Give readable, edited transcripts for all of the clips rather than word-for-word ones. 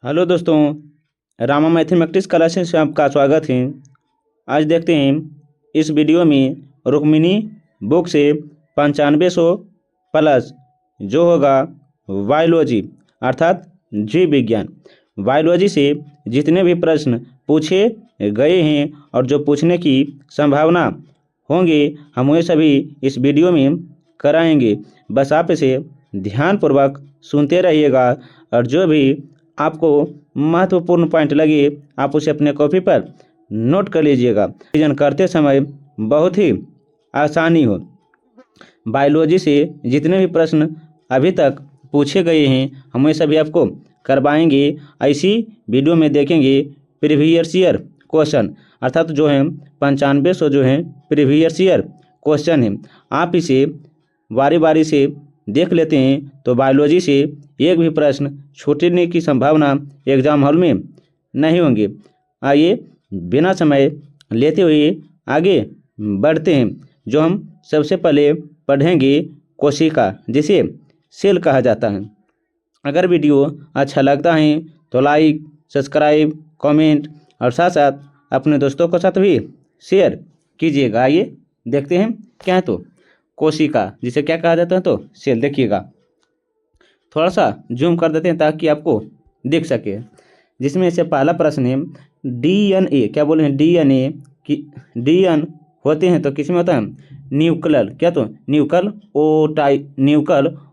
Hello दोस्तों, Rama mathematics classes में आपका स्वागत है। आज देखते हैं इस वीडियो में रुक्मिणी बुक से 9500 प्लस जो होगा बायोलॉजी अर्थात जीव विज्ञान। बायोलॉजी से जितने भी प्रश्न पूछे गए हैं और जो पूछने की संभावना होंगे हम वे सभी इस वीडियो में कराएंगे। बस आप इसे ध्यानपूर्वक सुनते रहिएगा और जो भी आपको महत्वपूर्ण पॉइंट लगे आप उसे अपने कॉपी पर नोट कर लीजिएगा। रिवीजन करते समय बहुत ही आसानी हो। बायोलॉजी से जितने भी प्रश्न अभी तक पूछे गए हैं हम वे सभी आपको करवाएंगे। ऐसी वीडियो में देखेंगे प्रीवियस ईयर क्वेश्चन अर्थात जो है 9500 जो है प्रीवियस ईयर क्वेश्चन है। आप इसे बारी बारी से देख लेते हैं तो बायोलॉजी से एक भी प्रश्न छूटने की संभावना एग्जाम हॉल में नहीं होंगे। आइए बिना समय लेते हुए आगे बढ़ते हैं। जो हम सबसे पहले पढ़ेंगे कोशिका, जिसे सेल कहा जाता है। अगर वीडियो अच्छा लगता है तो लाइक, सब्सक्राइब, कमेंट और साथ साथ अपने दोस्तों के साथ भी शेयर कीजिएगा। आइए देखते हैं क्या है। तो कोशिका जिसे क्या कहा जाता है तो सेल। देखिएगा थोड़ा सा जूम कर देते हैं ताकि आपको दिख सके। जिसमें से पहला प्रश्न है डीएनए। क्या बोले हैं डीएनए कि डीएन होते हैं तो किस में होता है न्यूक्लियर। क्या तो न्यूक्लियर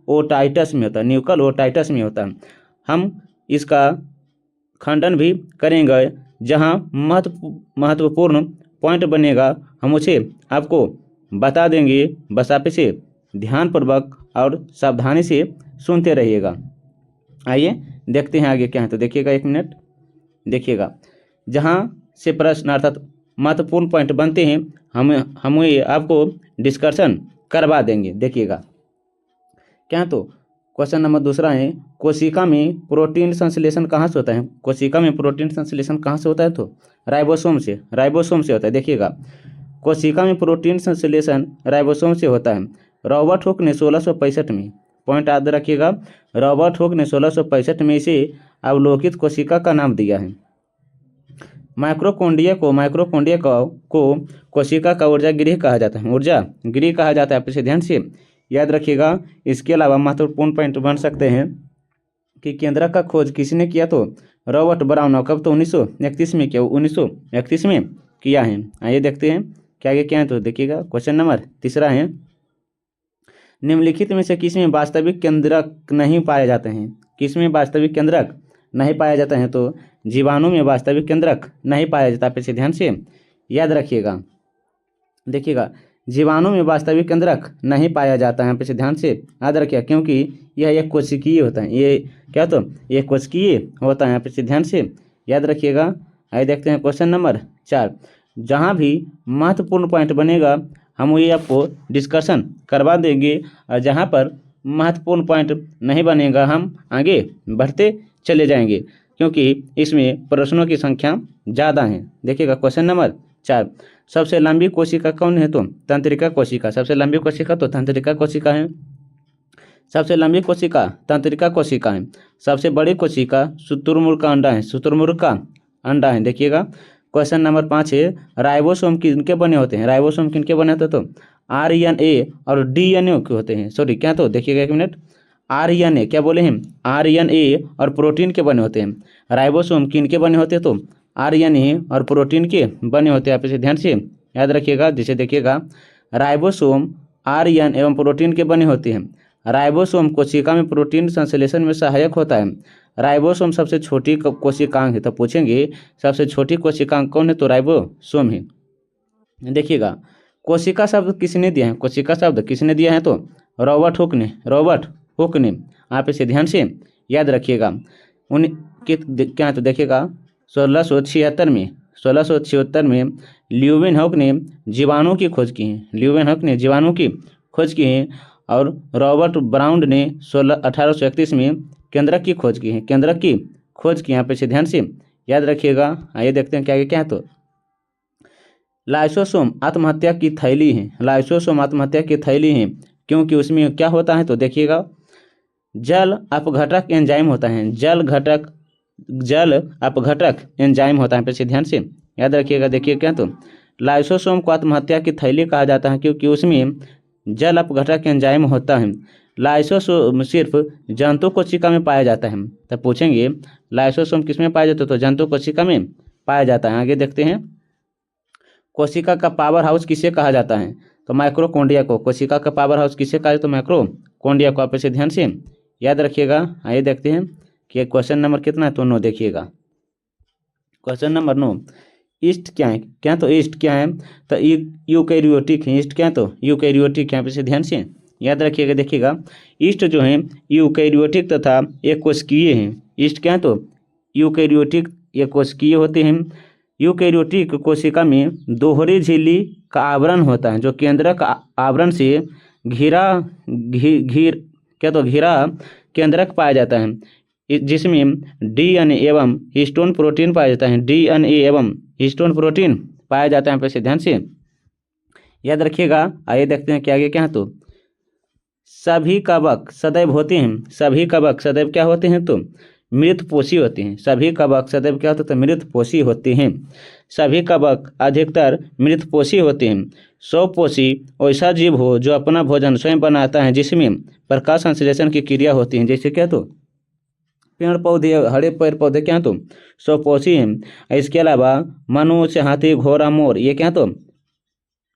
ओटाइटस में होता है। न्यूक्लियर ओटाइटस में होता है। हम इसका खंडन भी करेंगे। जहाँ महत्वपूर्ण पॉइंट बनेगा हम उसे आपको बता देंगे। बस आप इसे ध्यानपूर्वक और सावधानी से सुनते रहिएगा। आइए देखते हैं आगे क्या है। तो देखिएगा, एक मिनट देखिएगा। जहाँ से प्रश्न अर्थात महत्वपूर्ण पॉइंट बनते हैं हम ये आपको डिस्कशन करवा देंगे। देखिएगा क्या है। तो क्वेश्चन नंबर दूसरा है कोशिका में प्रोटीन संश्लेषण कहाँ से होता है। कोशिका में प्रोटीन संश्लेषण कहाँ से होता है तो राइबोसोम से होता है। देखिएगा कोशिका में प्रोटीन संश्लेषण राइबोसोम से होता है। रॉबर्ट हुक ने 1665 में, पॉइंट याद रखिएगा, रॉबर्ट हुक ने 1665 में इसे अवलोकित कोशिका का नाम दिया है। माइक्रोकोंडिया को कोशिका का ऊर्जा गृह कहा जाता है। ऊर्जा गृह कहा जाता है। आप इसे ध्यान से याद रखिएगा। इसके अलावा महत्वपूर्ण पॉइंट बन सकते हैं कि केंद्रक का खोज किसने किया तो रॉबर्ट ब्राउन। कब तो 1931 में किया। 1931 में किया है। आइए देखते हैं क्या आगे क्या है। तो देखिएगा क्वेश्चन नंबर तीसरा है निम्नलिखित में से किस में वास्तविक केंद्रक नहीं पाए जाते हैं। किस में वास्तविक केंद्रक नहीं पाया जाता है तो जीवाणु में वास्तविक केंद्रक नहीं पाया जाता। आप इसे ध्यान से याद रखिएगा। देखिएगा जीवाणु में वास्तविक केंद्रक नहीं पाया जाता है। आप इसे ध्यान से याद रखिएगा क्योंकि यह एक कोशिकीय होता है। ये क्या तो ये कोशिकीय होता है। आप इसे ध्यान से याद रखिएगा। आइए देखते हैं क्वेश्चन नंबर 4। जहाँ भी महत्वपूर्ण पॉइंट बनेगा हम ये आपको डिस्कशन करवा देंगे और जहाँ पर महत्वपूर्ण पॉइंट नहीं बनेगा हम आगे बढ़ते चले जाएंगे क्योंकि इसमें प्रश्नों की संख्या ज़्यादा है। देखिएगा क्वेश्चन नंबर 4। सबसे लंबी कोशिका कौन है तो तंत्रिका कोशिका। सबसे लंबी कोशिका तो तंत्रिका कोशिका है। सबसे लंबी कोशिका तंत्रिका कोशिका है। सबसे बड़ी कोशिका शुतुरमुर्ग का अंडा है। शुतुरमुर्ग का अंडा है। देखिएगा क्वेश्चन नंबर 5 है राइबोसोम किनके बने होते हैं। राइबोसोम किनके बने होते हैं तो आरएनए और डीएनए के होते हैं। सॉरी क्या तो देखिएगा एक मिनट, आरएनए क्या बोले हैं आरएनए और प्रोटीन के बने होते हैं। राइबोसोम किनके बने होते हैं तो आरएनए और प्रोटीन के बने होते हैं। आप इसे ध्यान से याद रखिएगा। जिसे देखिएगा राइबोसोम आरएनए एवं प्रोटीन के बने होते हैं। राइबोसोम कोशिका में प्रोटीन संश्लेषण में सहायक होता है। राइबोसोम सबसे छोटी कोशिकांग है। तो पूछेंगे सबसे छोटी कोशिकांग कौन है तो राइबोसोम है। देखिएगा कोशिका शब्द किसने दिया है। कोशिका शब्द किसने दिया है तो रॉबर्ट हुक ने। आप इसे ध्यान से याद रखिएगा। क्या है तो देखिएगा 1676 में ल्यूवेन हुक ने जीवाणु की खोज की है। ल्यूवेन हुक ने जीवाणु की खोज की है और रॉबर्ट ब्राउन ने 1831 में केंद्रक की खोज की है। केंद्रक की खोज की यहाँ पे इसे ध्यान से याद रखिएगा। आइए देखते हैं क्या है। तो लाइसोसोम आत्महत्या की थैली है। लाइसोसोम आत्महत्या की थैली है क्योंकि उसमें क्या होता है तो देखिएगा जल अपघटक एंजाइम होता है। जल घटक जल अपघटक एंजाइम होता है। पे ध्यान से याद रखिएगा। देखिए क्या तो लाइसोसोम को आत्महत्या की थैली कहा जाता है क्योंकि उसमें जल अपघटक एंजाइम होता है। लाइसोसोम सिर्फ जंतु कोशिका में पाया जाता है। तब पूछेंगे लाइसोसोम किस में पाया जाता है, तो जंतु कोशिका में पाया जाता है। आगे देखते हैं कोशिका का पावर हाउस किसे कहा जाता है, तो माइक्रोकोंडिया को। कोशिका का पावर हाउस किसे कहा जाता है, तो माइक्रोकोंडिया को। आप इसे ध्यान से याद रखिएगा। आइए देखते हैं कि क्वेश्चन नंबर कितना है, तो 9 देखिएगा। क्वेश्चन नंबर 9, ईस्ट क्या है, क्या तो ईस्ट क्या है, तो यूकैरियोटिक है। ईस्ट क्या है, तो यूकैरियोटिक है। आप इसे ध्यान से याद रखिएगा। देखिएगा ईस्ट जो है यूकैरियोटिक तथा एक कोशिकीय है। ईस्ट क्या है, तो यूकैरियोटिक एक कोशिकीय होते हैं। यूकैरियोटिक कोशिका में दोहरी झिल्ली का आवरण होता है जो केंद्रक आवरण से घिरा क्या तो घिरा केंद्रक पाया जाता है, जिसमें डीएनए एवं हिस्टोन प्रोटीन पाया जाता है। डीएनए एवं हिस्टोन प्रोटीन पाया जाता है। पैसे ध्यान से याद रखिएगा। आइए देखते हैं कि आगे क्या है, तो सभी कवक सदैव होते हैं। सभी कवक सदैव क्या होते हैं, तो मृतपोषी होते हैं। सभी कवक सदैव क्या होते हैं, तो मृतपोषी होते हैं। सभी कवक अधिकतर मृतपोषी होते हैं। स्वपोषी ऐसा जीव हो जो अपना भोजन स्वयं बनाता है, जिसमें प्रकाश संश्लेषण की क्रिया होती है। जैसे क्या, तो पेड़ पौधे, हरे पेड़ पौधे क्या तो स्वपोषी हैं। इसके अलावा मनुष्य, हाथी, घोड़ा, मोर ये क्या तो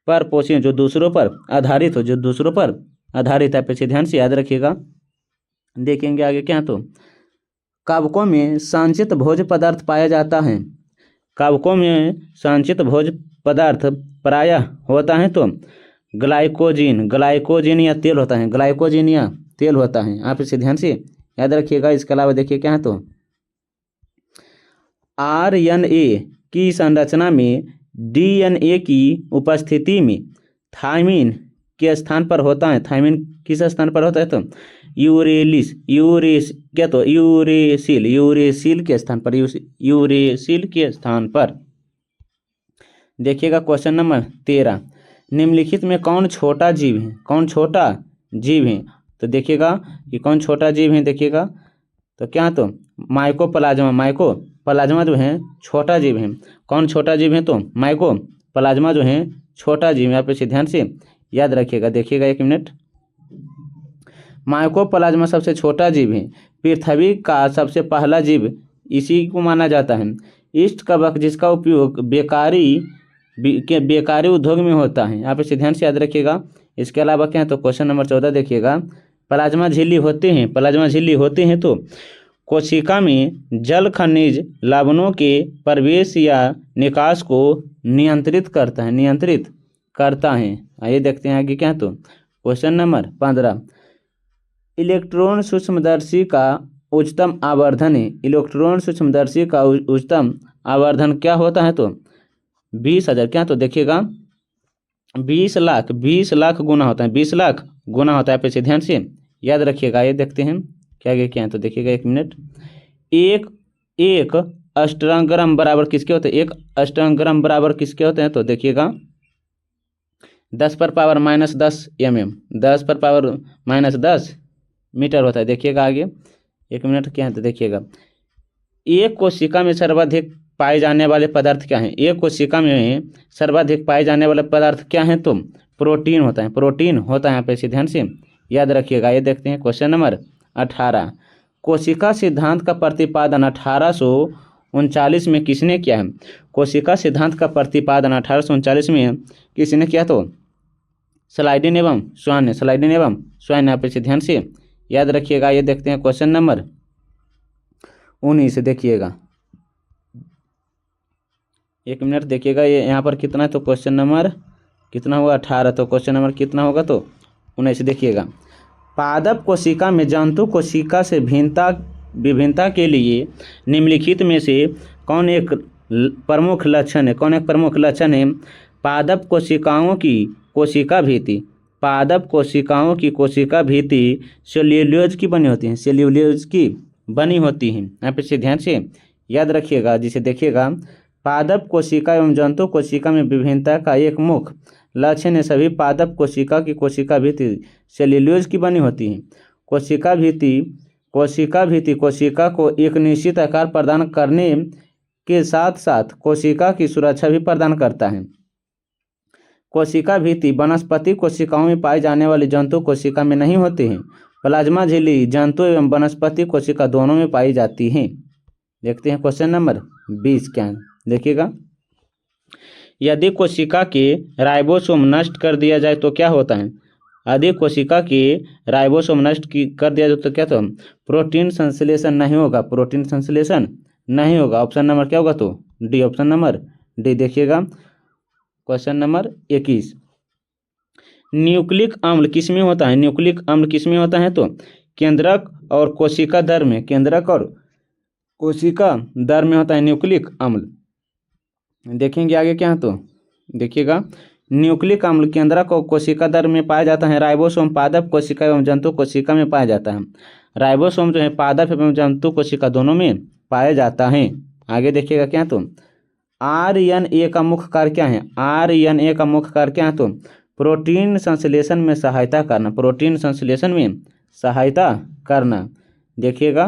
परपोषी हैं, जो दूसरों पर आधारित हो, जो दूसरों पर आधारित है। पीछे ध्यान से याद रखिएगा। देखेंगे आगे क्या, तो कवकों में संचित भोज्य पदार्थ पाया जाता है। कवकों में संचित भोज्य पदार्थ प्रायः होता है तो ग्लाइकोजिन या तेल होता है। ग्लाइकोजिन या तेल होता है। आप इसे ध्यान से याद रखिएगा। इसके अलावा देखिए क्या है, तो आरएनए की संरचना में डीएनए की उपस्थिति में थायमिन के स्थान पर होता है। थायमिन किस स्थान पर होता है, तो यूरेसिल के स्थान पर। यूरेसिल के स्थान पर। देखिएगा क्वेश्चन नंबर 13, निम्नलिखित में कौन छोटा जीव है। कौन छोटा जीव है, तो देखिएगा कि कौन छोटा जीव है। देखिएगा तो क्या, तो माइकोप्लाज्मा। माइकोप्लाज्मा जो है छोटा जीव है। कौन छोटा जीव है, तो माइकोप्लाज्मा जो है छोटा जीव है। आप इसे ध्यान से याद रखिएगा। देखिएगा 1 मिनट। माइकोप्लाज्मा सबसे छोटा जीव है। पृथ्वी का सबसे पहला जीव इसी को माना जाता है। ईस्ट कवक जिसका उपयोग बेकारी उद्योग में होता है। आप इसे ध्यान से याद रखिएगा। इसके अलावा क्या है, तो क्वेश्चन नंबर 14 देखिएगा। प्लाज्मा झिल्ली होते हैं। प्लाज्मा झिल्ली होते हैं तो कोशिका में जल खनिज लवणों के प्रवेश या निकास को नियंत्रित करता है। आइए देखते हैं आगे क्या है, तो क्वेश्चन नंबर 15, इलेक्ट्रॉन सूक्ष्मदर्शी का उच्चतम आवर्धन है। इलेक्ट्रॉन सूक्ष्मदर्शी का उच्चतम आवर्धन क्या होता है, तो 20,000। क्या, तो देखिएगा 20 लाख गुना होता है। 20 लाख गुना होता है। पैसे ध्यान से याद रखिएगा। ये देखते हैं क्या आगे क्या है, तो देखिएगा 1 मिनट। एक अष्टग्राम बराबर किसके होते हैं, एक अष्टग्राम बराबर किसके होते हैं, तो देखिएगा 10 पर पावर -10 mm, 10 पर पावर -10 मीटर होता है। देखिएगा आगे 1 मिनट क्या है, तो देखिएगा एक कोशिका में सर्वाधिक पाए जाने वाले पदार्थ क्या हैं। एक कोशिका में सर्वाधिक पाए जाने वाले पदार्थ क्या हैं, तो प्रोटीन होता है। प्रोटीन होता है। यहाँ पे इसे ध्यान से याद रखिएगा। ये देखते हैं क्वेश्चन नंबर 18, कोशिका सिद्धांत का प्रतिपादन 1839 में किसने किया है। कोशिका सिद्धांत का प्रतिपादन 1839 में किसने किया, तो स्लाइडिन एवं स्वान ने। आप इसे ध्यान से याद रखिएगा। ये देखते हैं क्वेश्चन नंबर 19 देखिएगा 1 मिनट। देखिएगा ये यहाँ पर कितना है, तो क्वेश्चन नंबर कितना होगा 18, तो क्वेश्चन नंबर कितना होगा, तो 19 देखिएगा। पादप कोशिका में जंतु कोशिका से विभिन्नता के लिए निम्नलिखित में से कौन एक प्रमुख लक्षण है। कौन एक प्रमुख लक्षण है, पादप कोशिकाओं की कोशिका भित्ति। पादप कोशिकाओं की कोशिका भित्ति सेल्यूलोज की बनी होती है। सेल्यूलोज की बनी होती है। आप इसे ध्यान से याद रखिएगा। जिसे देखिएगा पादप कोशिका एवं जंतु कोशिका में विभिन्नता का एक मुख्य लक्षण है, सभी पादप कोशिका की कोशिका भित्ति सेल्यूलोज की बनी होती है। कोशिका भित्ति कोशिका भित्ति कोशिका को एक निश्चित आकार प्रदान करने के साथ साथ कोशिका की सुरक्षा भी प्रदान करता है। कोशिका भित्ति वनस्पति कोशिकाओं में पाई जाने वाली जंतु कोशिका में नहीं होती हैं। प्लाज्मा झिल्ली जंतु एवं वनस्पति कोशिका दोनों में पाई जाती हैं। देखते हैं क्वेश्चन नंबर 20 क्या है, देखिएगा। यदि कोशिका के राइबोसोम नष्ट कर दिया जाए तो क्या होता है? यदि कोशिका के राइबोसोम नष्ट कर दिया जाए तो क्या, तो प्रोटीन संश्लेषण नहीं होगा, प्रोटीन संश्लेषण नहीं होगा। ऑप्शन नंबर क्या होगा? तो डी, ऑप्शन नंबर डी। देखिएगा क्वेश्चन नंबर 21। न्यूक्लिक अम्ल किस में होता है? न्यूक्लिक अम्ल किस में होता है? तो केंद्रक और कोशिका दर में, केंद्रक और कोशिका दर में होता है न्यूक्लिक अम्ल। देखेंगे आगे क्या है, तो देखिएगा न्यूक्लिक अम्ल केंद्रक और कोशिका दर में पाया जाता है। राइबोसोम पादप कोशिका एवं जंतु कोशिका में पाया जाता है। राइबोसोम जो है पादप एवं जंतु कोशिका दोनों में पाया जाता है। आगे देखिएगा क्या, तो RNA का मुख्य कार्य क्या है? RNA का मुख्य कार्य क्या है? तो प्रोटीन संश्लेषण में सहायता करना, प्रोटीन संश्लेषण में सहायता करना। देखिएगा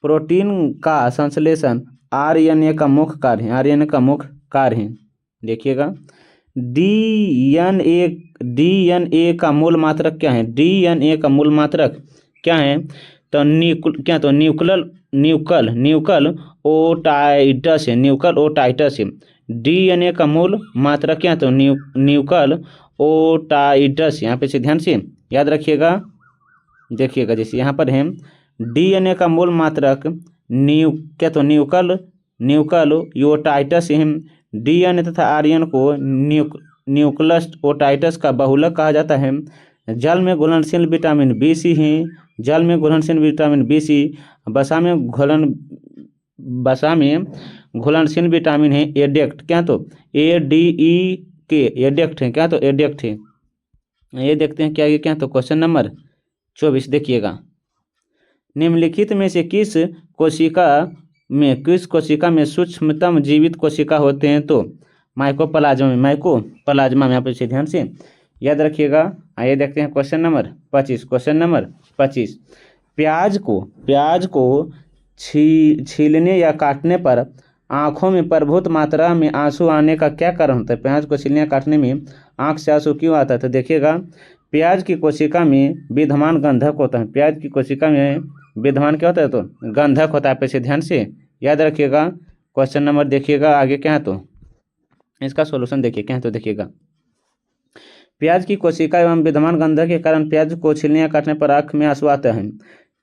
प्रोटीन का संश्लेषण RNA का मुख्य कार्य है, RNA का मुख्य कार्य है। देखिएगा DNA का मूल मात्रक क्या है? DNA का मूल मात्रक क्या है? तो न्यूक्ल ओटाइटस है, न्यूक्ल ओटाइटस है। DNA का मूल मात्रक क्या है? तो न्यूक्ल ओटाइटस। यहाँ पे से ध्यान से याद रखिएगा। देखिएगा जैसे यहाँ पर है DNA का मूल मात्रक न्यूक्ल ओटाइटस है। DNA तथा RNA को न्यूक्लस ओटाइटस का बहुलक कहा जाता है। जल में घुलनशील विटामिन B, है, जल में घुलनशील विटामिन B, वसा में घुलनशील विटामिन है एडेक्ट, क्या तो ADEK एडेक्ट है, क्या तो एडेक्ट है। ये देखते हैं क्या, ये क्या तो क्वेश्चन नंबर 24 देखिएगा। निम्नलिखित में से किस कोशिका में सूक्ष्मतम जीवित कोशिका होते हैं? तो माइकोप्लाज्मा में। आप इसे ध्यान से याद रखिएगा। आइए देखते हैं क्वेश्चन नंबर 25। क्वेश्चन नंबर 25, प्याज को छीलने या काटने पर आँखों में प्रभुत मात्रा में आंसू आने का क्या कारण होता है? प्याज को छीलने या काटने में आँख से आंसू क्यों आता है? तो देखिएगा प्याज की कोशिका में विद्यमान गंधक होता है। प्याज की कोशिका में विद्यमान क्या होता है? तो गंधक होता है। आप इसे ध्यान से याद रखिएगा। क्वेश्चन नंबर देखिएगा आगे क्या है, तो इसका सॉल्यूशन देखिए क्या है, तो देखिएगा प्याज की कोशिका एवं विद्यमान गंधक के कारण प्याज को छीलने या काटने पर आँख में आंसू आते हैं।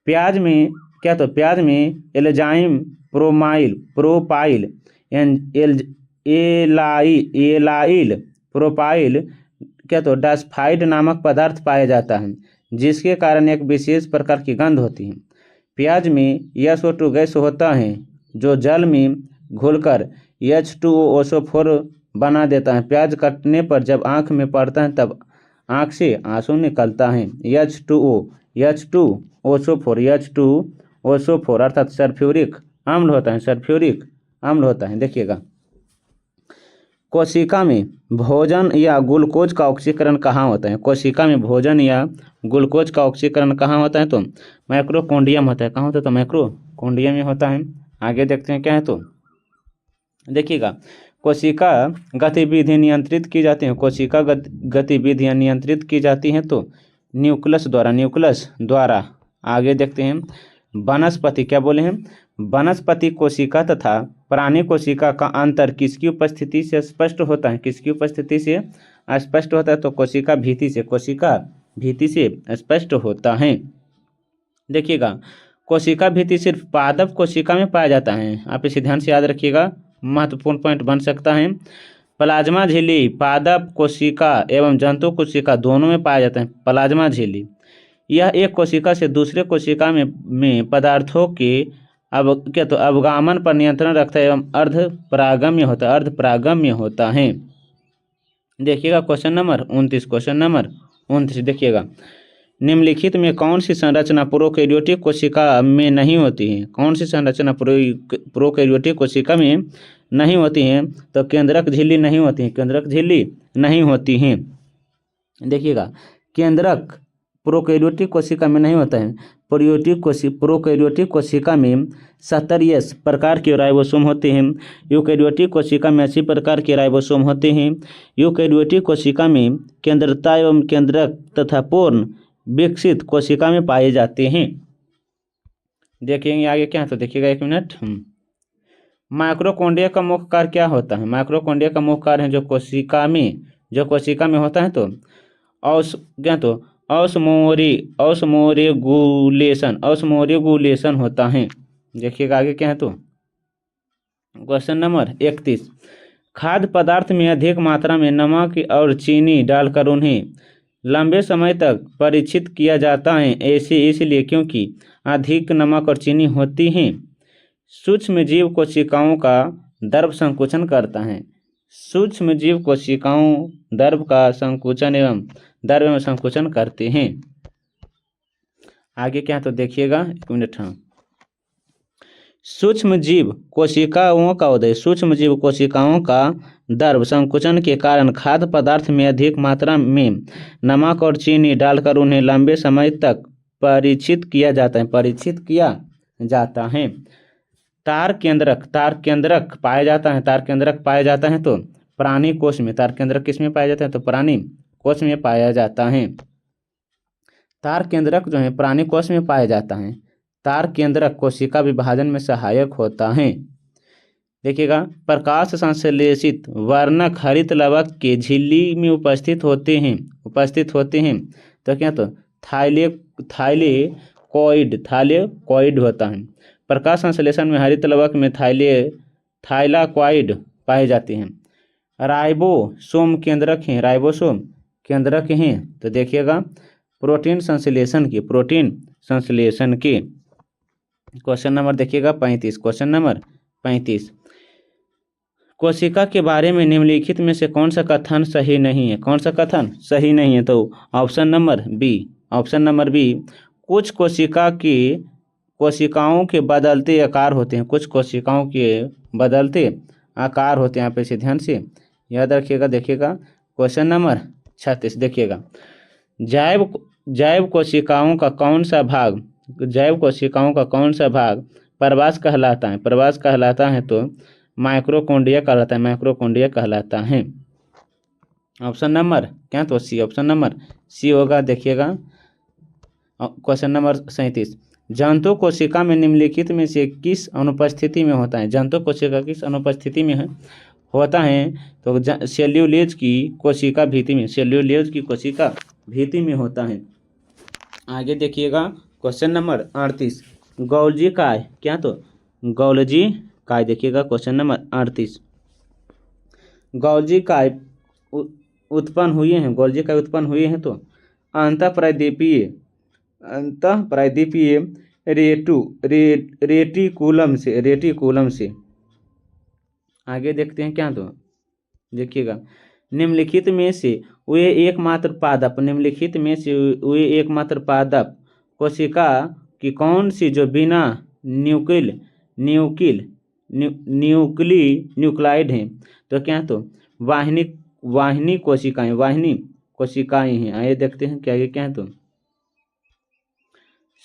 प्याज में क्या, तो प्याज में एंजाइम प्रोपाइल एलाइल प्रोपाइल क्या, तो डासफाइड नामक पदार्थ पाया जाता है, जिसके कारण एक विशेष प्रकार की गंध होती है। प्याज में SO2 गैस होता है जो जल में घुलकर H2O बना देता है। प्याज कटने पर जब आँख में पड़ता है तब आँख से आंसू निकलता है। H2O अर्थात सल्फ्यूरिक अम्ल होता है, सल्फ्यूरिक अम्ल होता है। देखिएगा कोशिका में भोजन या ग्लूकोज का ऑक्सीकरण कहाँ होता है? कोशिका में भोजन या ग्लूकोज का ऑक्सीकरण कहाँ होता है? तो माइक्रोकोन्डियम होता है। कहाँ होता है? तो माइक्रोकोन्डियम में होता है। आगे देखते हैं क्या है, तो देखिएगा कोशिका गतिविधि नियंत्रित की जाती है। कोशिका गतिविधियाँ नियंत्रित की जाती हैं तो न्यूक्लियस द्वारा। आगे देखते हैं वनस्पति, क्या बोले हैं? वनस्पति कोशिका तथा प्राणी कोशिका का अंतर किसकी उपस्थिति से स्पष्ट होता है? किसकी उपस्थिति से स्पष्ट होता है? तो कोशिका भीति से स्पष्ट होता है। देखिएगा कोशिका भीति सिर्फ पादप कोशिका में पाया जाता है। आप इसे ध्यान से याद रखिएगा, महत्वपूर्ण पॉइंट बन सकता है। प्लाज्मा झिल्ली पादप कोशिका एवं जंतु कोशिका दोनों में पाया जाता है। प्लाज्मा झिल्ली यह एक कोशिका से दूसरे कोशिका में पदार्थों के अवगामन पर नियंत्रण रखता है एवं अर्धपरागम्य होता है। देखिएगा क्वेश्चन नंबर 29 देखिएगा निम्नलिखित में कौन सी संरचना प्रोकैरियोटिक कोशिका में नहीं होती है? कौन सी संरचना प्रोकैरियोटिक कोशिका में नहीं होती है? तो केंद्रक झिल्ली नहीं होती है, केंद्रक झिल्ली नहीं होती हैं। देखिएगा प्रोकैरियोटिक कोशिका में नहीं होता है। प्रोकैरियोटिक कोशिका में 70 प्रकार के राइबोसोम होते हैं। यूकैरियोटिक कोशिका में 80 प्रकार के राइबोसोम होते हैं। यूकैरियोटिक कोशिका में केंद्रता एवं केंद्रक तथा पूर्ण विकसित कोशिका में पाए जाते हैं। देखेंगे आगे क्या है, तो देखिएगा 1 मिनट। माइक्रोकॉन्ड्रिया का मुख्य कार्य क्या होता है? माइक्रोकॉन्ड्रिया का मुख्य कार्य है जो कोशिका में होता है, तो ऑस्मोरेगुलेशन होता है। देखिएगा आगे क्या है, तो क्वेश्चन नंबर 31। खाद्य पदार्थ में अधिक मात्रा में नमक और चीनी डालकर उन्हें लंबे समय तक परीक्षित किया जाता है, ऐसे इसलिए क्योंकि अधिक नमक और चीनी होती हैं। सूक्ष्म जीव कोशिकाओं का द्रव संकुचन करता है। सूक्ष्म जीव कोशिकाओं द्रव का संकुचन एवं संकुचन करते हैं। आगे क्या है, तो देखिएगा 1 मिनट। हाँ, सूक्ष्म जीव कोशिकाओं का उदय। सूक्ष्म जीव कोशिकाओं का द्रव संकुचन के कारण खाद्य पदार्थ में अधिक मात्रा में नमक और चीनी डालकर उन्हें लंबे समय तक परीक्षित किया जाता है। तार केंद्रक पाया जाता है तो प्राणी कोष में। तार केंद्रक किस में पाया जाता है, तो प्राणी कोष में पाया जाता है। तार केंद्रक जो है प्राणी कोष में पाया जाता है। तार केंद्रक कोशिका विभाजन में सहायक होता है। देखिएगा, प्रकाश संश्लेषित वर्णक हरित लवक के झिल्ली में उपस्थित होते हैं। तो क्या, तो थाइलेकॉइड होता है। प्रकाश संश्लेषण में हरित लवक में थाइलाकॉइड पाए जाते हैं। राइबोसोम केंद्रक हैं। तो देखिएगा, प्रोटीन संश्लेषण के क्वेश्चन नंबर देखिएगा 35। Question number 35। कोशिका के बारे में निम्नलिखित में से कौन सा कथन सही नहीं है? तो ऑप्शन नंबर बी। कुछ कोशिकाओं के बदलते आकार होते हैं। आप इसे ध्यान से याद रखिएगा। देखिएगा क्वेश्चन नंबर 36। देखिएगा, जैव कोशिकाओं का कौन सा भाग प्रवास कहलाता है? तो माइक्रोकॉन्ड्रिया कहलाता है। ऑप्शन नंबर क्या, तो सी। ऑप्शन नंबर सी होगा। देखिएगा क्वेश्चन नंबर 37। जंतु कोशिका में निम्नलिखित में से किस अनुपस्थिति में होता है? जंतु कोशिका किस अनुपस्थिति में होता है? तो सेल्यूलोज की कोशिका भीति में होता है। आगे देखिएगा क्वेश्चन नंबर 38। गोल्जी काय। देखिएगा क्वेश्चन नंबर 38। गोल्जी काय उत्पन्न हुए हैं तो अंतःप्रायद्वीपीय रेटिकुलम से। आगे देखते हैं क्या, तो देखिएगा, निम्नलिखित में से वे एकमात्र पादप कोशिका की कौन सी जो बिना न्यूक्लियोलाइड हैं? तो क्या, तो वाहिनी कोशिकाएं हैं। आइए देखते हैं क्या है, तो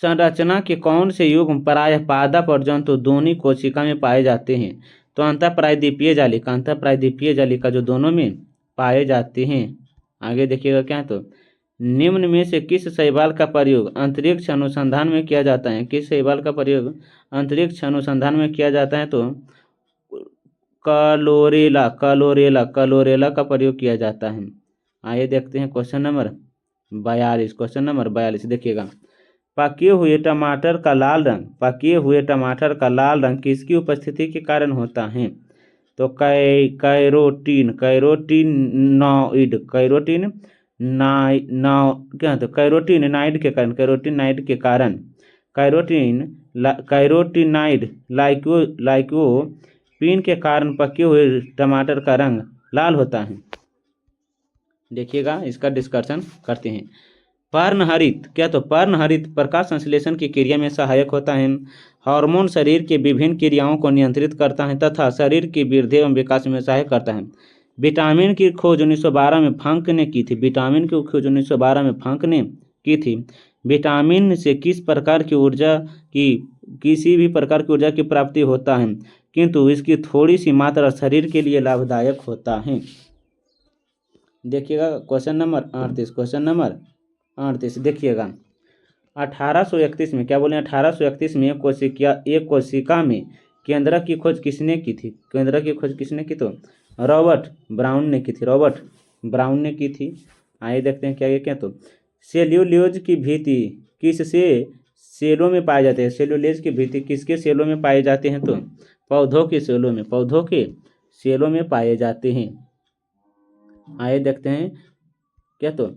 संरचना के कौन से युग्म प्रायः पादप और जंतु दोनों कोशिका में पाए जाते हैं? तो अंतःप्रायद्वीपीय जालिका जो दोनों में पाए जाते हैं। आगे देखिएगा क्या, तो निम्न में से किस शैवाल का प्रयोग अंतरिक्ष अनुसंधान में किया जाता है? तो क्लोरेला का प्रयोग किया जाता है। आइए देखते हैं क्वेश्चन नंबर 42। देखिएगा, पके हुए टमाटर का लाल रंग किसकी उपस्थिति के कारण होता है? तो कैरोटीनाइड के कारण लाइकोपीन के कारण पके हुए टमाटर का रंग लाल होता है। देखिएगा, इसका डिस्कशन करते हैं। पर्णहरित प्रकाश संश्लेषण की क्रिया में सहायक होता है। हार्मोन शरीर के विभिन्न क्रियाओं को नियंत्रित करता है तथा शरीर की वृद्धि एवं विकास में सहायक करता है। विटामिन की खोज 1912 में फंक ने की थी। की थी। विटामिन से किस प्रकार की ऊर्जा की किसी भी प्रकार की ऊर्जा की प्राप्ति होता है, किंतु इसकी थोड़ी सी मात्रा शरीर के लिए लाभदायक होता है। देखिएगा क्वेश्चन नंबर 38, क्वेश्चन नंबर 38 देखिएगा। 1831 में क्या बोले, 1831 में एक कोशिका में केंद्रक की खोज किसने की थी? केंद्रक की खोज किसने की? तो रॉबर्ट ब्राउन ने की थी, रॉबर्ट ब्राउन ने की थी। आइए देखते हैं क्या ये क्या। तो सेल्यूलोज की भीति किससे सेलों में पाए जाते हैं? सेल्यूलोज की भीति किसके सेलों में पाए जाते हैं? तो पौधों के सेलों में, पौधों के सेलों में पाए जाते हैं। आइए देखते हैं क्या। तो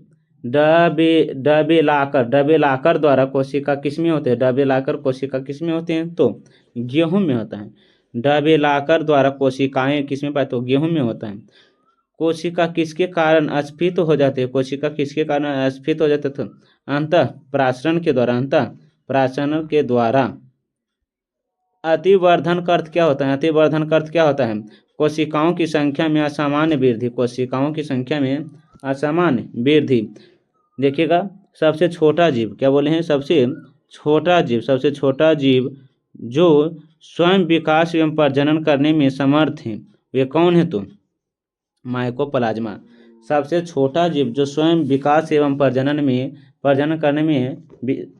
डबेलाकर द्वारा कोशिका किसमें होते हैं? डबेलाकर कोशिका किसमें होते हैं? तो गेहूं में होता है। डबेलाकर द्वारा कोशिकाएं किसमें पाए? तो गेहूं में होता है। कोशिका किसके कारण अस्फीत हो जाते हैं? कोशिका किसके कारण अस्फीत हो जाते? तो अंतःप्राशन के द्वारा, अंतःप्राशन के द्वारा। अतिवर्धन का अर्थ क्या होता है? अतिवर्धन का अर्थ क्या होता है? कोशिकाओं की संख्या में असामान्य वृद्धि, कोशिकाओं की संख्या में असामान्य वृद्धि। देखिएगा सबसे छोटा जीव क्या बोले हैं? सबसे छोटा जीव, सबसे छोटा जीव जो स्वयं विकास एवं प्रजनन करने में समर्थ है, वे कौन है? तो माइकोप्लाज्मा। सबसे छोटा जीव जो स्वयं विकास एवं प्रजनन करने में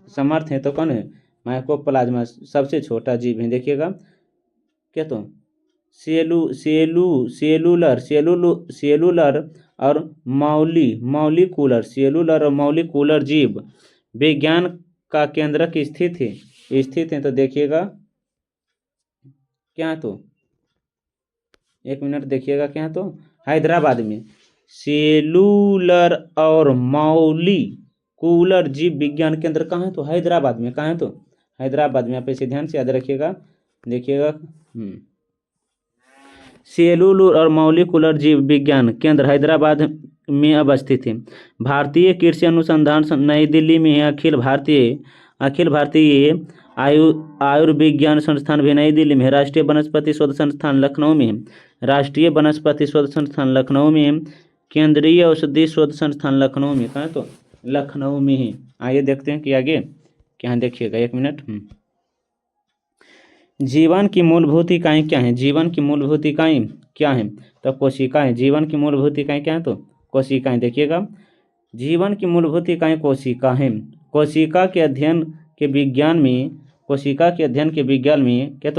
समर्थ है तो कौन है? माइकोप्लाज्मा सबसे छोटा जीव है। देखिएगा क्या। तो सेलुलर और मौलिकुलर जीव विज्ञान का केंद्रक स्थित है। तो देखिएगा क्या। तो एक मिनट देखिएगा क्या। तो हैदराबाद में सेलुलर और मौलिकुलर जीव विज्ञान केंद्र कहाँ है? तो हैदराबाद में। कहाँ है? तो हैदराबाद में। आप इसे ध्यान से याद रखिएगा। देखिएगा सेलुलर और मौलिकुलर जीव विज्ञान केंद्र हैदराबाद में अवस्थित है। भारतीय कृषि अनुसंधान नई दिल्ली में है। अखिल भारतीय आयुर्विज्ञान संस्थान भी नई दिल्ली में है। राष्ट्रीय वनस्पति शोध संस्थान लखनऊ में है। राष्ट्रीय वनस्पति शोध संस्थान लखनऊ में है। केंद्रीय औषधि शोध संस्थान लखनऊ में। कहाँ? तो लखनऊ में है। आइए देखते हैं कि आगे क्या देखिएगा। एक मिनट। जीवन की मूलभूत इकाई क्या है? जीवन की मूलभूत इकाई क्या है? तो कोशिकाएं। जीवन की मूलभूत इकाई क्या है? तो कोशिकाएं। देखिएगा जीवन की मूलभूत इकाई कोशिका है। कोशिका के अध्ययन के विज्ञान में क्या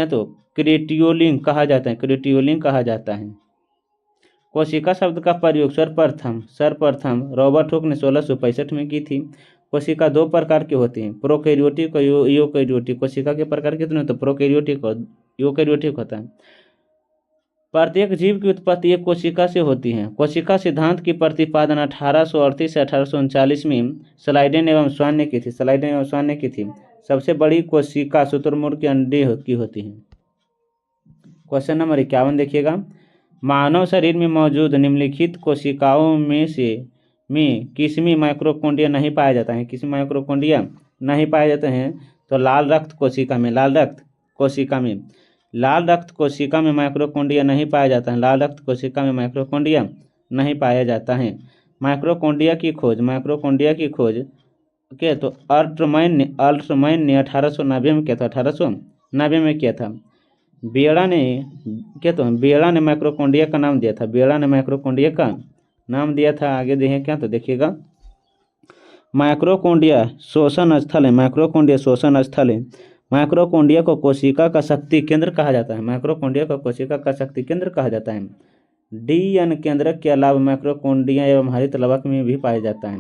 तो क्रिटियोलिंग कहा जाता है। क्रिटियोलिंग कहा जाता है। कोशिका शब्द का प्रयोग सर्वप्रथम रॉबर्ट हुक ने 1665 में की थी। कोशिका दो प्रकार की होती हैं, प्रोकैरियोटिक और यूकैरियोटिक। कोशिका के प्रकार कितने? तो प्रोकैरियोटिक और यूकैरियोटिक होता है। प्रत्येक जीव की उत्पत्ति एक कोशिका से होती है। कोशिका सिद्धांत की प्रतिपादन 1838 से 1839 में स्लाइडेन एवं स्वान ने की थी। सबसे बड़ी कोशिका शुतुरमुर्ग के अंडे की होती है। क्वेश्चन नंबर 51 देखिएगा। मानव शरीर में मौजूद निम्नलिखित कोशिकाओं में किसमें माइक्रोकोंडिया नहीं पाया जाता है? किसमें माइक्रोकोंडिया नहीं पाए जाते हैं? तो लाल रक्त कोशिका में माइक्रोकोंडिया नहीं पाया जाता है। लाल रक्त कोशिका में माइक्रोकोंडिया नहीं पाया जाता है। माइक्रोकोंडिया की खोज क्या? तो अल्ट्रमैन ने 1890 में किया था। 1890 में किया था। बेड़ा ने माइक्रोकोंडिया का नाम दिया था। बेड़ा ने माइक्रोकोंडिया का नाम दिया था। आगे देखें क्या। तो देखिएगा माइक्रोकोंडिया शोषण स्थल है। माइक्रोकोंडिया को कोशिका का शक्ति केंद्र कहा जाता है। डीएन केंद्रक के अलावा माइक्रोकोंडिया एवं हरित लवक में भी पाया जाता है।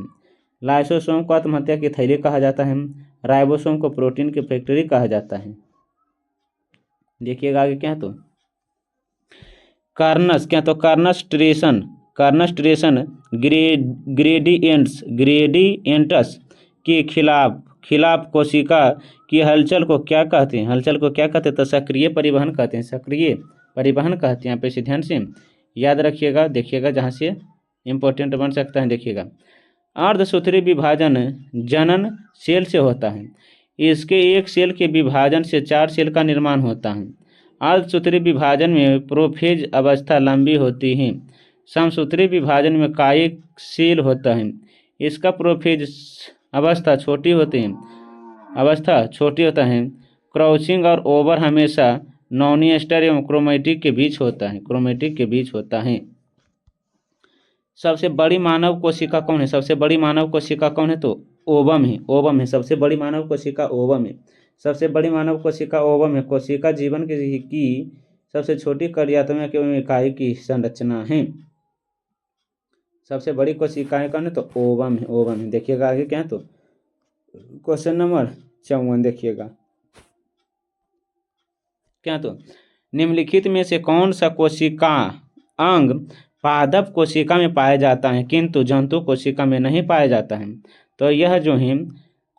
लाइसोसोम को आत्महत्या की थैली कहा जाता है। राइबोसोम को प्रोटीन की फैक्ट्री कहा जाता है। देखिएगा आगे क्या। तो कार्नस्ट्रेशन ग्रेडिएंट्स के खिलाफ कोशिका की हलचल को क्या कहते हैं? तो सक्रिय परिवहन कहते हैं। आप इसे ध्यान से याद रखिएगा। देखिएगा जहाँ से इम्पोर्टेंट बन सकता है। देखिएगा अर्धसूत्री विभाजन जनन सेल से होता है। इसके एक सेल के विभाजन से 4 सेल का निर्माण होता है। अर्धसूत्री विभाजन में प्रोफेज अवस्था लंबी होती है। समसूत्री विभाजन में कायिक सेल होता है। इसका प्रोफेज अवस्था छोटी होती है, अवस्था छोटी होता है। क्राउचिंग और ओवर हमेशा नॉनी एस्टर एवं क्रोमेटिक के बीच होता है, क्रोमेटिक के बीच होता है। सबसे बड़ी मानव कोशिका कौन है? सबसे बड़ी मानव कोशिका कौन है? तो ओवम है, ओवम है। सबसे बड़ी मानव कोशिका ओवम है, सबसे बड़ी मानव कोशिका ओवम है। कोशिका जीवन की सबसे छोटी कार्यात्मक एवं इकाई की संरचना है। सबसे बड़ी कोशिकाएं कौन है? तो ओवम है, ओवम है। देखिएगा आगे क्या है, तो क्वेश्चन नंबर 54 देखिएगा क्या, तो निम्नलिखित में से कौन सा कोशिका अंग पादप कोशिका में पाया जाता है किंतु जंतु कोशिका में नहीं पाया जाता है? तो यह जो है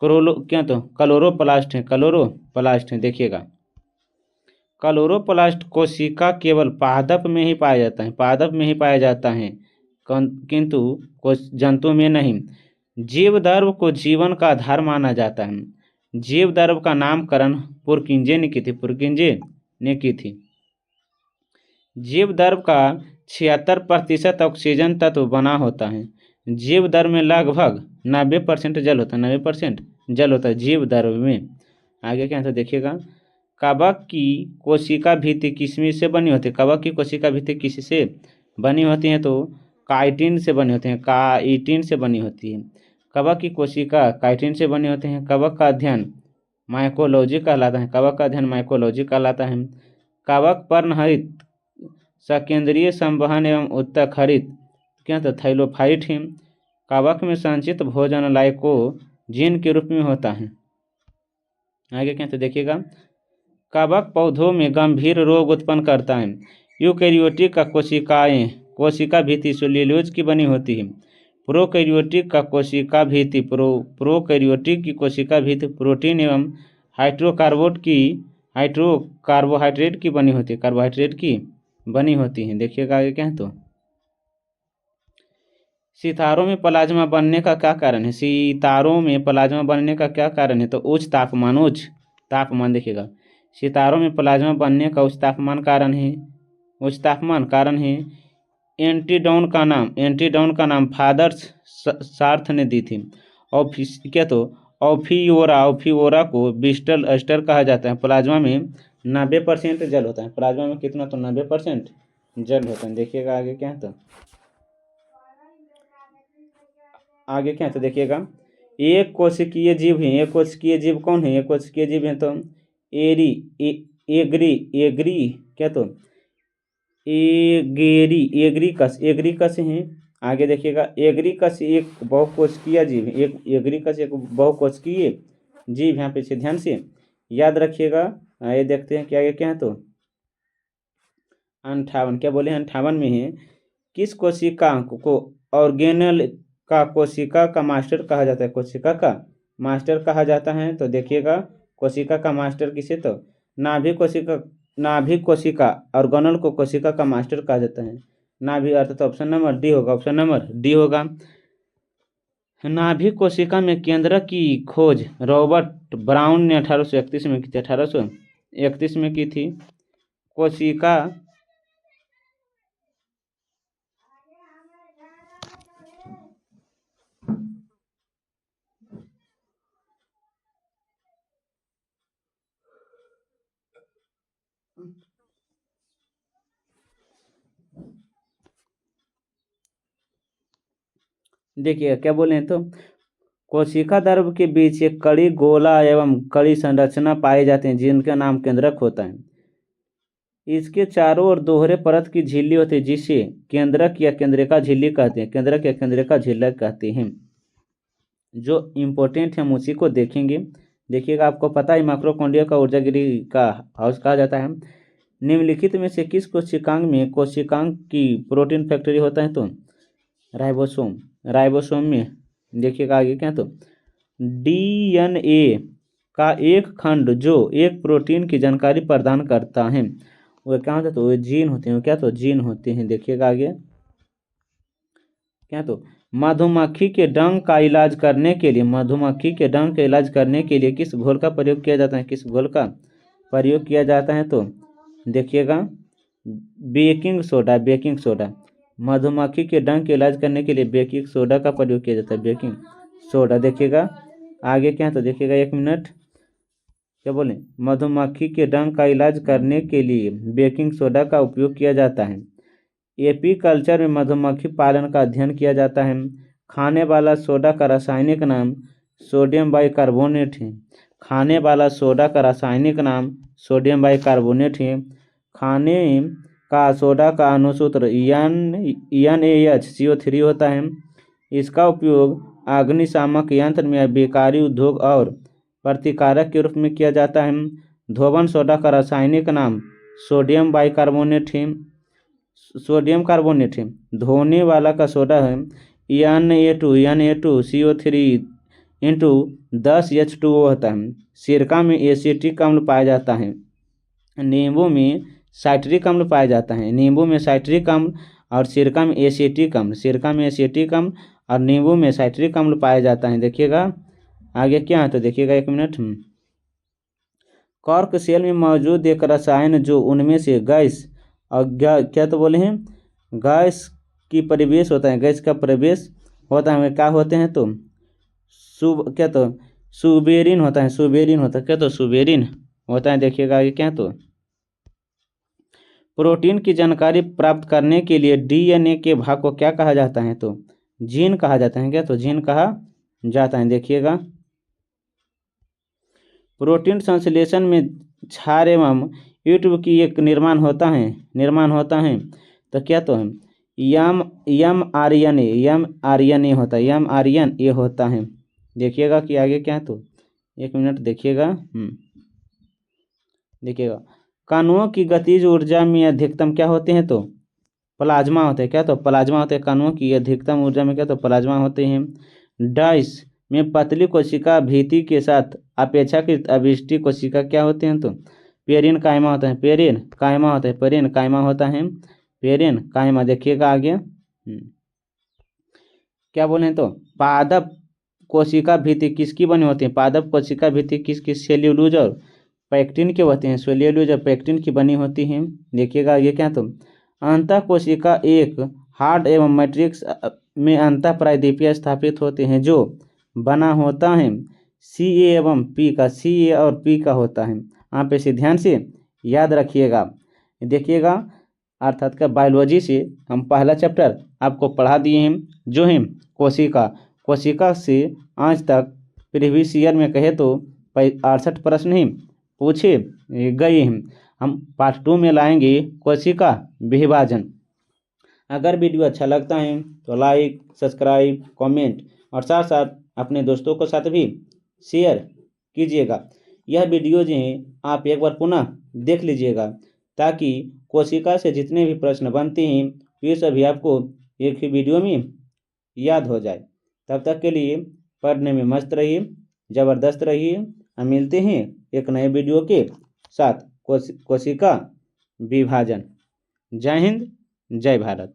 क्या, तो क्लोरोप्लास्ट है, क्लोरोप्लास्ट है। देखिएगा क्लोरोप्लास्ट कोशिका केवल पादप में ही पाया जाता है, पादप में ही पाया जाता है, किंतु जंतु में नहीं। जीवदर्भ को जीवन का आधार माना जाता है। जीवदर्भ का नामकरण पुरकिंजे ने की थी, पुरकिंजे ने की थी। जीवदर्भ का 76% ऑक्सीजन तत्व बना होता है। जीवदर्भ में लगभग 90% जल होता है, 90% जल होता है जीवदर्भ में। आगे क्या है, देखिएगा कवक की कोशिका भित्ति किसमें से बनी होती है? कवक की कोशिका भित्ति किसी से बनी होती है? तो काइटिन से बनी होती है, काइटिन से बनी होती है। कवक की कोशिका काइटिन से बनी होती है। कवक का अध्ययन माइकोलॉजी कहलाता है, कवक का अध्ययन माइकोलॉजी कहलाता है। कवक पर्णहरित सकेंद्रीय संवहन एवं उत्तक हरित क्या, तो थैलोफाइट है। कवक में संचित भोजन लाइकोजीन के रूप में होता है। आगे क्या, तो देखिएगा कवक पौधों में गंभीर रोग उत्पन्न करता है। यूकैरियोटिक का कोशिका भित्ति सेल्यूलोज की बनी होती है। प्रोकैरियोटिक का कोशिका भित्ति प्रोकैरियोटिक की कोशिका भित्ति प्रोटीन एवं कार्बोहाइड्रेट की बनी होती है, कार्बोहाइड्रेट की बनी होती है। देखिएगा आगे क्या है, तो सितारों में प्लाज्मा बनने का क्या कारण है? सितारों में प्लाज्मा बनने का क्या कारण है? तो उच्च तापमान। देखिएगा सितारों में प्लाज्मा बनने का उच्च तापमान कारण है। एंटीडॉन का नाम फादर सार्थ ने दी थी। और क्या, तो ऑफियोरा को बिस्टल एस्टर कहा जाता है। प्लाज्मा में 90% जल होता है, प्लाज्मा में कितना, तो 90% जल होता है। देखिएगा आगे क्या है, तो आगे क्या है, तो देखिएगा एक कोशिकीय जीव है। एक कोशिकीय जीव कौन है? एक कोशिकीय जीव है तो एग्री क्या, तो एग्रीकस है। आगे देखिएगा एग्रीकस एक बहुकोशिकीय जीव है, एग्रीकस एक बहुकोशिकीय जीव। यहाँ पे ध्यान से याद रखिएगा। ये देखते हैं कि आगे क्या है, तो 58 क्या बोले, 58 में है किस कोशिका को ऑर्गेनल का कोशिका का मास्टर कहा जाता है? कोशिका का मास्टर कहा जाता है। तो देखिएगा कोशिका का मास्टर किसे, तो नाभिक कोशिका ऑर्गेनल को कोशिका का मास्टर कहा जाता है। नाभिक अर्थ, तो ऑप्शन नंबर डी होगा, ऑप्शन नंबर डी होगा। नाभिक कोशिका में केंद्रक की खोज रॉबर्ट ब्राउन ने 1831 में की थी, 1831 में की थी। कोशिका देखिए क्या बोले हैं, तो कोशिका द्रव के बीच एक कड़ी गोला एवं कड़ी संरचना पाई जाती है जिनका नाम केंद्रक होता है। इसके चारों ओर दोहरे परत की झिल्ली होती है जिसे केंद्रक या केंद्रिका झिल्ली कहते हैं, केंद्रक या केंद्रिका झिल्ली कहते हैं। जो इम्पोर्टेंट है हम उसी को देखेंगे। देखिएगा आपको पता है माइक्रोकॉन्ड्रिया का ऊर्जागिरी का हाउस कहा जाता है। निम्नलिखित में से किस कोशिकांग की प्रोटीन फैक्ट्री होता है? तो राइबोसोम में। देखिएगा आगे क्या, तो डीएनए का एक खंड जो एक प्रोटीन की जानकारी प्रदान करता है वो क्या होता है? तो वो जीन होते हैं, क्या, तो जीन होते हैं। देखिएगा आगे क्या, तो मधुमक्खी के डंक का इलाज करने के लिए किस घोल का प्रयोग किया जाता है? किस घोल का प्रयोग किया जाता है? तो देखिएगा बेकिंग सोडा। मधुमक्खी के डंक के इलाज करने के लिए बेकिंग सोडा का प्रयोग किया जाता है। बेकिंग सोडा देखिएगा आगे क्या है तो देखिएगा 1 मिनट क्या बोले, मधुमक्खी के डंक का इलाज करने के लिए बेकिंग सोडा का उपयोग किया जाता है। एपीकल्चर में मधुमक्खी पालन का अध्ययन किया जाता है। खाने वाला सोडा का रासायनिक नाम सोडियम बाइकार्बोनेट है। खाने वाला सोडा का रासायनिक नाम सोडियम बाइकार्बोनेट है। खाने का सोडा का अणुसूत्र NaHCO3 होता है। इसका उपयोग अग्निशामक यंत्र में बेकारी उद्योग और प्रतिकारक के रूप में किया जाता है। धोवन सोडा का रासायनिक नाम सोडियम बाइकार्बोनेट है। सोडियम कार्बोनेट है। धोने वाला का सोडा है Na2CO3 इंटू 10 H2O होता है। सिरका में एसिटिक अम्ल पाया जाता है। नींबू में साइट्रिक अम्ल पाया जाता है। नींबू में साइट्रिक अम्ल और सिरका में एसिटिक अम्ल, सिरका में एसिटिक अम्ल और नींबू में साइट्रिक अम्ल पाया जाता है। देखिएगा आगे क्या है तो देखिएगा 1 मिनट। कॉर्क सेल में मौजूद एक रसायन जो उनमें से गैस और क्या तो बोले हैं, गैस की प्रवेश होता है, गैस का प्रवेश होता है, क्या होते हैं तो सुबेरिन होता है, सुबेरिन होता है, क्या तो सुबेरिन होता है। देखिएगा आगे क्या तो प्रोटीन की जानकारी प्राप्त करने के लिए DNA के भाग को क्या कहा जाता है तो जीन कहा जाता है। क्या तो जीन कहा जाता है। देखिएगा प्रोटीन संश्लेषण में क्षार एवं यूट्यूब की एक निर्माण होता है तो क्या तो है mRNA होता है, mRNA होता है। देखिएगा कि आगे क्या है तो 1 मिनट देखिएगा। देखिएगा कणुओं की गतिज ऊर्जा में अधिकतम क्या होते हैं तो प्लाज्मा होते हैं। क्या तो प्लाज्मा होते हैं। कणुओं की अधिकतम ऊर्जा में क्या तो प्लाज्मा होते हैं। डाइस में पतली कोशिका भीति के साथ अपेक्षाकृत अभिष्टि कोशिका क्या होते हैं तो पेरिन कायमा होता है, पेरिन कायमा होता है, पेरिन कायमा होता है, पेरिन कायमा। देखिएगा आगे क्या बोले तो पादप कोशिका भीति किसकी बनी होती है, पादप कोशिका भीति किसकी सेल्यूलोज और पैक्टिन के होते हैं, सेल्यूलोज और पैक्टिन की बनी होती है। देखिएगा ये क्या तो अंतः कोशिका एक हार्ड एवं मैट्रिक्स में अंतः प्रायद्वीपीय स्थापित होते हैं जो बना होता है Ca एवं P का, Ca और P का होता है। आप इसे ध्यान से याद रखिएगा। देखिएगा अर्थात का बायोलॉजी से हम पहला चैप्टर आपको पढ़ा दिए हैं जो है कोशिका से आज तक प्रीवियस ईयर में कहे तो 68 प्रश्न ही पूछे गए हैं। हम पार्ट 2 में लाएंगे कोशिका विभाजन। अगर वीडियो अच्छा लगता है तो लाइक, सब्सक्राइब, कमेंट और साथ साथ अपने दोस्तों के साथ भी शेयर कीजिएगा। यह वीडियो जो है आप एक बार पुनः देख लीजिएगा ताकि कोशिका से जितने भी प्रश्न बनते हैं ये सभी आपको एक ही वीडियो में याद हो जाए। तब तक के लिए पढ़ने में मस्त रहिए, ज़बरदस्त रहिए। हम मिलते हैं एक नए वीडियो के साथ। कोशिका विभाजन। जय हिंद, जय भारत।